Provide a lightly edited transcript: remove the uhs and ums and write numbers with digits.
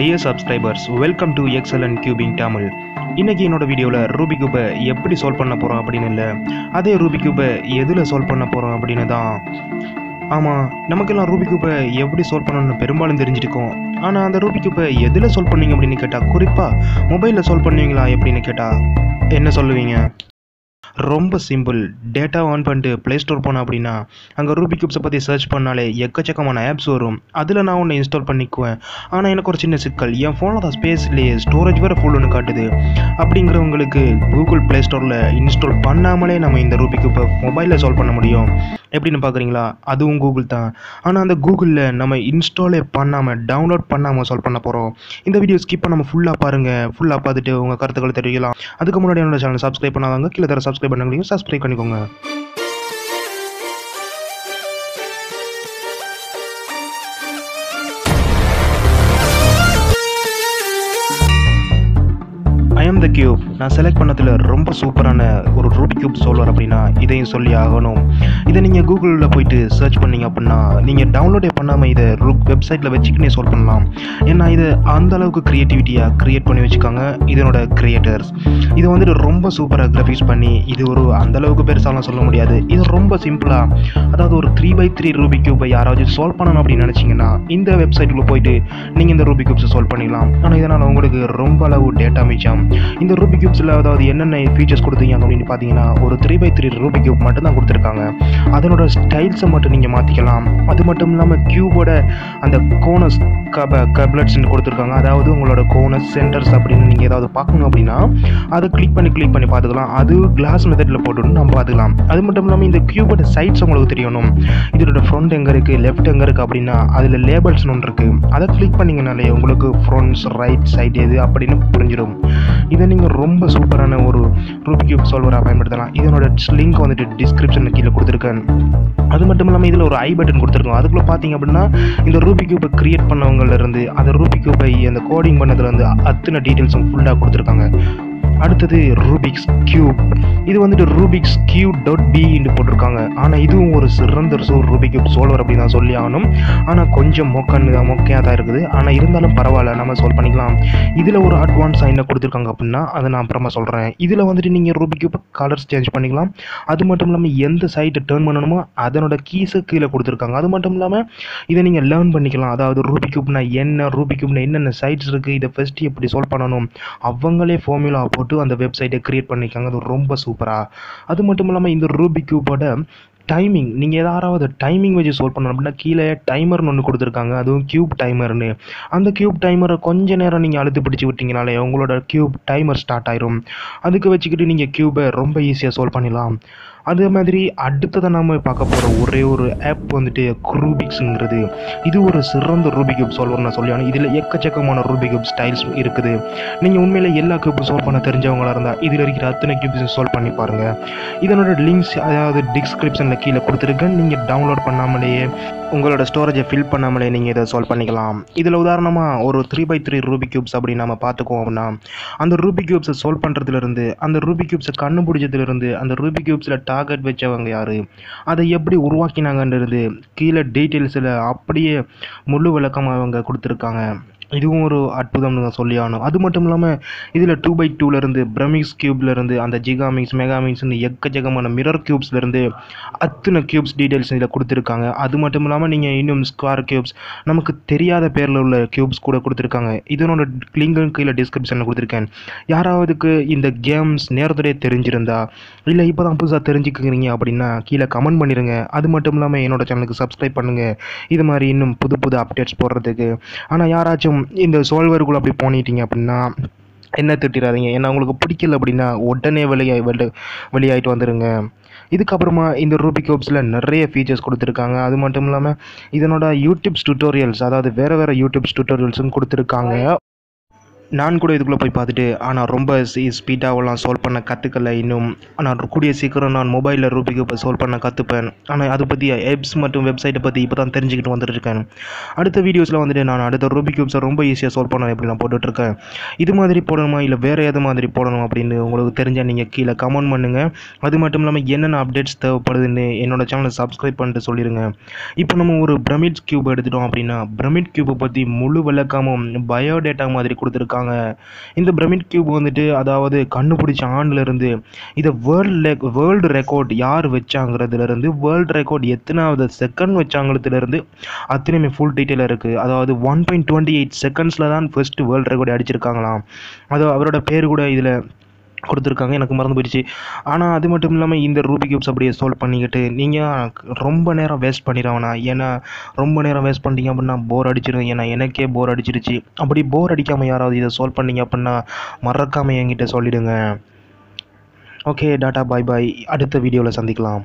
Dear subscribers, welcome to Excellent Cubing Tamil. இன்னைக்கு என்னோட வீடியோவில் ரூபிக் கியூபை எப்படி சால்வ் பண்ண போகிறோம் அப்படின்னு இல்லை, அதே ரூபிக் கியூபை எதில் சால்வ் பண்ண போகிறோம் அப்படின்னு தான். ஆமாம், நமக்கெல்லாம் ரூபிக் கியூபை எப்படி சால்வ் பண்ணணும்னு பெரும்பாலும் தெரிஞ்சிருக்கோம். ஆனால் அந்த ரூபிக் கியூபை எதில் சால்வ் பண்ணுவீங்க அப்படின்னு கேட்டால், குறிப்பாக மொபைலில் சால்வ் பண்ணுவீங்களா அப்படின்னு கேட்டால் என்ன சொல்லுவீங்க? ரொம்ப சிம்பிள். டேட்டா ஆன் பண்ணிட்டு ப்ளே ஸ்டோர் போனேன் அப்படின்னா அங்கே ரூபிக் கியூப்ஸை பற்றி சர்ச் பண்ணாலே எக்கச்சக்கமான ஆப்ஸ் வரும். அதில் நான் ஒன்று இன்ஸ்டால் பண்ணிக்குவேன். ஆனால் எனக்கு ஒரு சின்ன சிக்கல், என் ஃபோனில் தான் ஸ்பேஸ் இல்லையே, ஸ்டோரேஜ் வேறு ஃபுல் ஒன்று காட்டுது. அப்படிங்கிறவங்களுக்கு கூகுள் ப்ளே ஸ்டோரில் இன்ஸ்டால் பண்ணாமலே நம்ம இந்த ரூபிக் கியூப்பை மொபைலில் சால்வ் பண்ண முடியும். எப்படின்னு பார்க்குறீங்களா? அதுவும் கூகுள் தான். ஆனால் அந்த கூகுளில் நம்ம இன்ஸ்டாலே பண்ணாமல் டவுன்லோட் பண்ணாமல் சால்வ் பண்ண போகிறோம். இந்த வீடியோ ஸ்கிப் பண்ணாமல் ஃபுல்லாக பாருங்கள். ஃபுல்லாக பார்த்துட்டு உங்கள் கருத்துக்களை தெரிவிக்கலாம். அதுக்கு முன்னாடி என்னோட சேனல் சப்ஸ்கிரைப் பண்ணாதவங்க கீழே தர சப்ஸ்கிரைப் பண்ணுங்க, சப்ஸ்கிரைப் பண்ணிக்கோங்க. I am the cube. நான் செலக்ட் பண்ணதில் ரொம்ப சூப்பரான ஒரு ரூபிக் கியூப் சால்வர் அப்படின்னா இதையும் சொல்லி ஆகணும். இதை நீங்கள் கூகுளில் போயிட்டு சர்ச் பண்ணிங்க அப்படின்னா நீங்கள் டவுன்லோடே பண்ணாமல் இதை வெப்சைட்டில் வச்சுக்கினே சால்வ் பண்ணலாம். ஏன்னா இது அந்த அளவுக்கு க்ரியேட்டிவிட்டியாக க்ரியேட் பண்ணி வச்சுக்காங்க இதனோட க்ரியேட்டர்ஸ். இது வந்துட்டு ரொம்ப சூப்பராக கிராஃபிக்ஸ் பண்ணி, இது ஒரு அந்தளவுக்கு பெருசாலாம் சொல்ல முடியாது, இது ரொம்ப சிம்பிளாக, அதாவது ஒரு 3x3 ரூபிக் கியூபை யாராவது சால்வ் பண்ணணும் அப்படின்னு நினச்சிங்கன்னா இந்த வெப்சைட்டுக்குள்ளே போயிட்டு நீங்கள் இந்த ரூபிக் கியூப்ஸை சால்வ் பண்ணிக்கலாம். ஆனால் இதனால் உங்களுக்கு ரொம்ப அளவு டேட்டா மிச்சம். இந்த ரூபிக் கியூப்ஸில் அதாவது என்னென்ன ஃபீச்சர்ஸ் கொடுத்துருக்காங்க அப்படின்னு பார்த்தீங்கன்னா, ஒரு 3x3 ரூபிக் கியூப் மட்டும் தான் கொடுத்துருக்காங்க. அதனோட ஸ்டைல்ஸை மட்டும் நீங்கள் மாற்றிக்கலாம். அது மட்டும் இல்லாமல் கியூபோட அந்த கோனஸ் கப்லெட்ஸ்ன்னு கொடுத்துருக்காங்க. அதாவது உங்களோட கோனஸ் சென்டர்ஸ் அப்படின்னு நீங்கள் ஏதாவது பார்க்கணும் அப்படின்னா அதை கிளிக் பண்ணி பார்த்துக்கலாம். அது கிளாஸ் மெத்தடில் போட்டுன்னு நம்ம பார்த்துக்கலாம். அது மட்டும் இல்லாமல் இந்த கியூபோட சைட்ஸ் உங்களுக்கு தெரியணும். இதோட ஃப்ரண்ட் எங்கே இருக்குது, லெஃப்ட் எங்கே இருக்குது அப்படின்னா அதில் லேபிள்ஸ்னு ஒன்று இருக்குது. அதை கிளிக் பண்ணிங்கனாலே உங்களுக்கு ஃப்ரண்ட்ஸ் ரைட் சைட் எது அப்படின்னு புரிஞ்சிடும். இதை நீங்கள் ரொம்ப சூப்பரான ஒரு ரூபிக் கியூப் சால்வராக பயன்படுத்தலாம். இதனோட லிங்க் வந்துட்டு டிஸ்கிரிப்ஷனில் கீழே கொடுத்துருக்கேன். அது மட்டும் இல்லாமல் இதில் ஒரு ஐ பட்டன் கொடுத்துருக்கோம். அதுக்குள்ளே பார்த்தீங்க அப்படின்னா இந்த ரூபிக் கியூபை கிரியேட் பண்ணவங்கலேருந்து அந்த ரூபிக் கியூபை அந்த கோடிங் பண்ணதுலேருந்து அத்தனை டீட்டெயில்ஸும் ஃபுல்லாக கொடுத்துருக்காங்க. அடுத்தது ரூபிக்ஸ் கியூப். இது வந்துட்டு ரூபிக்ஸ் கியூப்.b போட்டிருக்காங்க. ஆனால் இதுவும் ஒரு சிறந்த ரூபிக் கியூப் சால்வர் அப்படின்னு தான் சொல்லி ஆகணும். ஆனால் கொஞ்சம் மொக்கையாக தான் இருக்குது. ஆனால் இருந்தாலும் பரவாயில்ல, நம்ம சால்வ் பண்ணிக்கலாம். இதில் ஒரு அட்வான்ஸாக என்ன கொடுத்துருக்காங்க அப்படின்னா அதை நான் அப்புறமா சொல்கிறேன். இதில் வந்துட்டு நீங்கள் ரூபிக் கியூப் கலர்ஸ் சேஞ்ச் பண்ணிக்கலாம். அது மட்டும் இல்லாமல் எந்த சைட்டை டேர்ன் பண்ணணுமோ அதனோட கீஸை கீழே கொடுத்துருக்காங்க. அது மட்டும் இல்லாமல் இதை நீங்கள் லேர்ன் பண்ணிக்கலாம். அதாவது ரூபிக் கியூப்னா என்ன, ரூபிக் கியூப்னா என்னென்ன சைட்ஸ் இருக்குது, இதை ஃபஸ்ட்டு எப்படி சால்வ் பண்ணணும் அவங்களே ஃபார்முலா போட்டு அந்த வெப்சைட்டை கிரியேட் பண்ணியிருக்காங்க. அது ரொம்ப சூப்பராக. அது மட்டும் இல்லாமல் இந்த ரூபிக் கியூபோட டைமிங், நீங்கள் ஏதாவது டைமிங் வச்சு சால்வ் பண்ணணும் அப்படின்னா கீழே டைமர்னு ஒன்று கொடுத்துருக்காங்க. அதுவும் கியூப் டைமர்னு. அந்த கியூப் டைமரை கொஞ்ச நேரம் நீங்கள் அழுத்து பிடிச்சி விட்டீங்கனாலே உங்களோட கியூப் டைமர் ஸ்டார்ட் ஆயிரும். அதுக்கு வச்சுக்கிட்டு நீங்கள் கியூபை ரொம்ப ஈஸியாக சால்வ் பண்ணிடலாம். அதே மாதிரி அடுத்ததை நம்ம பார்க்க போகிற ஒரே ஒரு ஆப் வந்துட்டு ரூபிக்ஸுங்கிறது. இது ஒரு சிறந்த ரூபிக் கியூப் சால்வர் நான் சொல்லி. இதில் எக்கச்சக்கமான ரூபிக் கியூப் ஸ்டைல்ஸ் இருக்குது. நீங்கள் உண்மையிலே எல்லா கியூப்பும் சால்வ் பண்ண தெரிஞ்சவங்களாக இருந்தால் இதில் இருக்கிற அத்தனை கியூப்ஸும் சால்வ் பண்ணி பாருங்கள். இதனோட லிங்க்ஸ் அதாவது டிஸ்கிரிப்ஷனில் கீழே கொடுத்துருக்கேன். நீங்கள் டவுன்லோட் பண்ணாமலேயே உங்களோட ஸ்டோரேஜை ஃபில் பண்ணாமலே நீங்கள் இதை சால்வ் பண்ணிக்கலாம். இதில் உதாரணமாக ஒரு 3x3 ரூபிக் கியூப்ஸ் அப்படி நம்ம பார்த்துக்குவோம் அப்படின்னா அந்த ரூபிக் கியூப்ஸை சால்வ் பண்ணுறதுலேருந்து, அந்த ரூபிக் கியூப்ஸை கண்டுபிடிச்சதுலேருந்து, அந்த ரூபிக் கியூப்ஸில் டார்கெட் வச்சவங்க யார், அதை எப்படி உருவாக்கினாங்கன்றது கீழே டீட்டெயில்ஸில் அப்படியே முழு விளக்கமாக அவங்க கொடுத்துருக்காங்க. இதுவும் ஒரு அற்புதம்னு தான் சொல்லி ஆகணும். அது மட்டும் இல்லாமல் இதில் 2x2லேருந்து பிரமிக்ஸ் கியூப்லேருந்து அந்த ஜிகாமிக்ஸ் மெகாமிக்ஸ்னு எக்கச்சக்கமான மிரர் கியூப்ஸ்லேருந்து அத்தனை கியூப்ஸ் டீட்டெயில்ஸ் இதில் கொடுத்துருக்காங்க. அது மட்டும் இல்லாமல் நீங்கள் இன்னும் ஸ்கொயர் கியூப்ஸ், நமக்கு தெரியாத பேரில் உள்ள கியூப்ஸ் கூட கொடுத்துருக்காங்க. இதனோட லிங்கு கீழே டிஸ்கிரிப்ஷனில் கொடுத்துருக்கேன். யாராவதுக்கு இந்த கேம்ஸ் நேரத்தோடய தெரிஞ்சிருந்தா இல்லை இப்போ தான் புதுசாக தெரிஞ்சுக்கிறீங்க அப்படின்னா கீழே கமெண்ட் பண்ணிடுங்க. அது மட்டும் இல்லாமல் என்னோடய சேனலுக்கு சப்ஸ்கிரைப் பண்ணுங்கள், இது மாதிரி இன்னும் புது அப்டேட்ஸ் போடுறதுக்கு. ஆனால் யாராச்சும் இந்த சால்வருக்குள்ள அப்படி போனிட்டீங்க அப்படின்னா என்ன திட்டிடாதீங்க. ஏன்னா உங்களுக்கு பிடிக்கல அப்படின்னா உடனே வெளியாகிட்டு வந்துடுங்க. இதுக்கப்புறமா இந்த ரூபிக் கியூப்ஸில் நிறைய ஃபீச்சர்ஸ் கொடுத்துருக்காங்க. அது மட்டும் இல்லாமல் இதனோட யூடியூப்ஸ் டுட்டோரியல்ஸ், அதாவது வேறு யூடியூப்ஸ் டுட்டோரியல்ஸும் கொடுத்துருக்காங்க. நான் கூட இதுக்குள்ளே போய் பார்த்துட்டு ஆனால் ரொம்ப ஸ்பீடாகலாம் சால்வ் பண்ண கற்றுக்கல இன்னும். ஆனால் கூடிய சீக்கிரம் நான் மொபைலில் ரூபிக் கியூப்பை சால்வ் பண்ண கற்றுப்பேன். ஆனால் அதை பற்றி ஆப்ஸ் மற்றும் வெப்சைட்டை பற்றி இப்போ தான் தெரிஞ்சுக்கிட்டு வந்துட்டுருக்கேன். அடுத்த வீடியோஸில் வந்துட்டு நான் அடுத்த ரூபிக் கியூப்ஸை ரொம்ப ஈஸியாக சால்வ் பண்ண எப்படி நான் போட்டுட்ருக்கேன். இது மாதிரி போடணுமா இல்லை வேறு எது மாதிரி போடணும் அப்படின்னு உங்களுக்கு தெரிஞ்சால் நீங்கள் கீழே கமெண்ட் பண்ணுங்கள். அது மட்டும் இல்லாமல் என்னென்ன அப்டேட்ஸ் தேவைப்படுதுன்னு என்னோடய சேனலை சப்ஸ்கிரைப் பண்ணிட்டு சொல்லிடுங்க. இப்போ நம்ம ஒரு பிரமிட் கியூப் எடுத்துட்டோம் அப்படின்னா பிரமிட் கியூப்பை பற்றி முழு விளக்கமும் பயோடேட்டா மாதிரி கொடுத்துருக்காங்க. இந்த பிரமிட் கியூப் வந்துட்டு அதாவது கண்டுபிடிச்ச ஆண்டிலிருந்து இதை வேர்ல்டு ரெக்கார்ட் யார் வச்சாங்கிறதுலேருந்து வேர்ல்டு ரெக்கார்ட் எத்தனாவது செகண்ட் வச்சாங்கிறதுலேருந்து அத்தனையுமே ஃபுல் டீட்டெயிலாக இருக்குது. அதாவது 1.28 செகண்ட்ஸில் தான் ஃபர்ஸ்ட் வேர்ல்டு ரெக்கார்டு அடிச்சிருக்காங்களாம். அது அவரோட பேர் கூட இதில் கொடுத்துருக்காங்க, எனக்கு மறந்து போயிடுச்சு. ஆனால் அது மட்டும் இல்லாமல் இந்த ரூபிக் கியூப்ஸ் அப்படியே சால்வ் பண்ணிக்கிட்டு நீங்கள் ரொம்ப நேரம் வேஸ்ட் பண்ணிடுவானா. ஏன்னா ரொம்ப நேரம் வேஸ்ட் பண்ணிட்டீங்க அப்படின்னா போர் அடிச்சிடும். ஏன்னா எனக்கே போர் அடிச்சிருச்சு. அப்படி போர் அடிக்காமல் யாராவது இதை சால்வ் பண்ணிங்க அப்படின்னா மறக்காமல் என்கிட்ட சொல்லிவிடுங்க. ஓகே, டாட்டா, பாய் பாய். அடுத்த வீடியோவில் சந்திக்கலாம்.